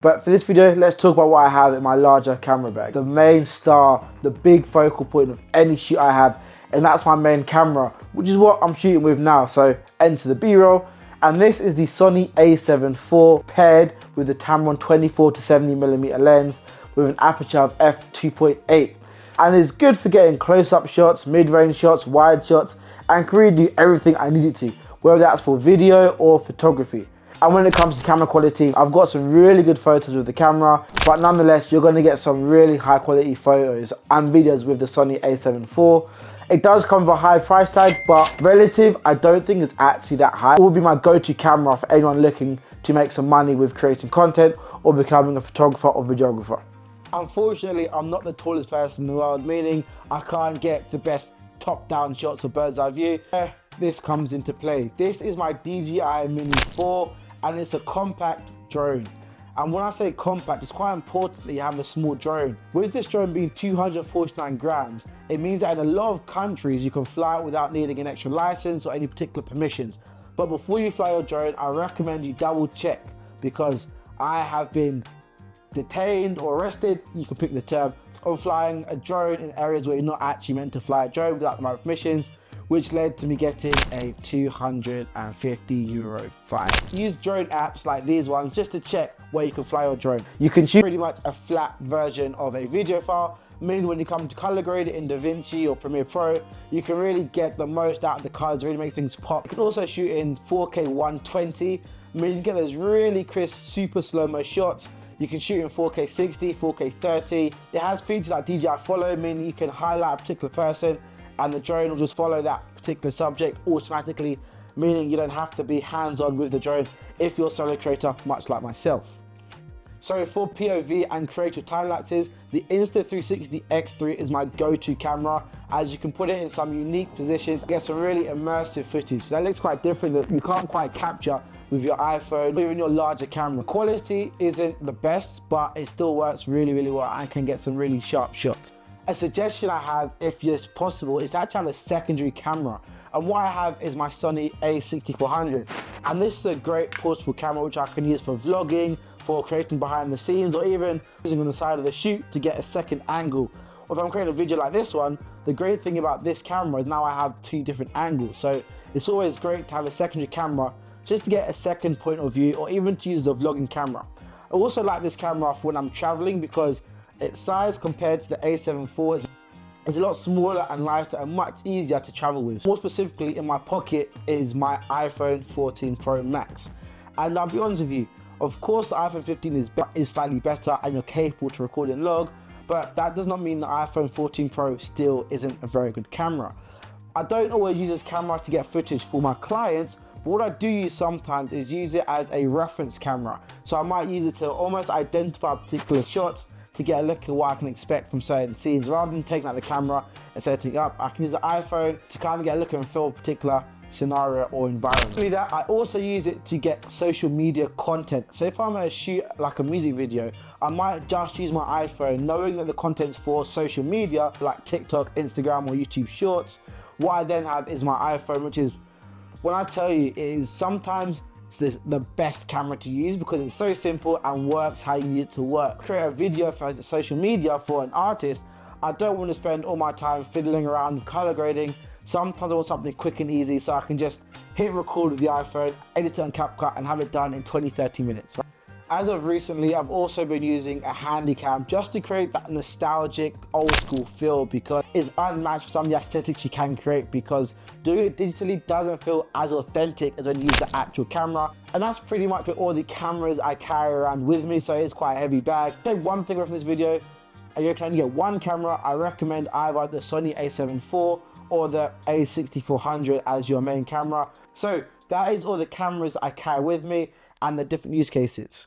But for this video, let's talk about what I have in my larger camera bag. The main star, the big focal point of any shoot I have, and that's my main camera, which is what I'm shooting with now. So enter the B-roll, and this is the Sony A7IV paired with the Tamron 24 to 70mm lens with an aperture of f2.8. And it's good for getting close-up shots, mid-range shots, wide shots, and can really do everything I need it to, whether that's for video or photography. And when it comes to camera quality, I've got some really good photos with the camera, but nonetheless, you're gonna get some really high quality photos and videos with the Sony A7IV. It does come with a high price tag, but relative, I don't think it's actually that high. It will be my go-to camera for anyone looking to make some money with creating content or becoming a photographer or videographer. Unfortunately, I'm not the tallest person in the world, meaning I can't get the best top-down shots or bird's eye view. This comes into play. This is my DJI Mini 4, and it's a compact drone. And when I say compact, it's quite important that you have a small drone. With this drone being 249 grams, it means that in a lot of countries you can fly it without needing an extra license or any particular permissions. But before you fly your drone, I recommend you double check, because I have been detained or arrested, you can pick the term, of flying a drone in areas where you're not actually meant to fly a drone without the right permissions, which led to me getting a €250 fine. Use drone apps like these ones just to check where you can fly your drone. You can choose pretty much a flat version of a video file, meaning when you come to color grade it in DaVinci or Premiere Pro, you can really get the most out of the colors, really make things pop. You can also shoot in 4K 120, meaning you get those really crisp, super slow-mo shots. You can shoot in 4K 60, 4K 30. It has features like DJI Follow, meaning you can highlight a particular person and the drone will just follow that particular subject automatically, meaning you don't have to be hands-on with the drone if you're a solo creator, much like myself. So for POV and creative time lapses, the Insta360 X3 is my go-to camera, as you can put it in some unique positions, get some really immersive footage. That looks quite different that you can't quite capture with your iPhone or even your larger camera. Quality isn't the best, but it still works really, really well and can get some really sharp shots. A suggestion I have, if it's possible, is to actually have a secondary camera. And what I have is my Sony A6400. And this is a great portable camera which I can use for vlogging, for creating behind the scenes, or even using on the side of the shoot to get a second angle. Or if I'm creating a video like this one, the great thing about this camera is now I have two different angles. So it's always great to have a secondary camera just to get a second point of view, or even to use the vlogging camera. I also like this camera for when I'm traveling, because its size compared to the A7IV is a lot smaller and lighter and much easier to travel with. More specifically, in my pocket is my iPhone 14 Pro Max. And I'll be honest with you, of course the iPhone 15 is slightly better and you're capable to record and log, but that does not mean the iPhone 14 Pro still isn't a very good camera. I don't always use this camera to get footage for my clients, but what I do use sometimes is use it as a reference camera. So I might use it to almost identify particular shots, to get a look at what I can expect from certain scenes. Rather than taking out the camera and setting it up, I can use the iPhone to kind of get a look and feel a particular scenario or environment. Not only that, I also use it to get social media content. So if I'm going to shoot like a music video, I might just use my iPhone, knowing that the content's for social media like TikTok, Instagram or YouTube Shorts. What I then have is my iPhone, which is, when I tell you, it is sometimes the best camera to use, because it's so simple and works how you need it to work. Create a video for social media for an artist, I don't want to spend all my time fiddling around with color grading. Sometimes I want something quick and easy, so I can just hit record with the iPhone, edit it on CapCut and have it done in 20-30 minutes. As of recently, I've also been using a handy cam just to create that nostalgic old school feel, because it's unmatched for some of the aesthetics you can create, because doing it digitally doesn't feel as authentic as when you use the actual camera. And that's pretty much with all the cameras I carry around with me, so it's quite a heavy bag. Take one thing away from this video, and you can only get one camera. I recommend either the Sony A7IV or the A6400 as your main camera. So that is all the cameras I carry with me and the different use cases.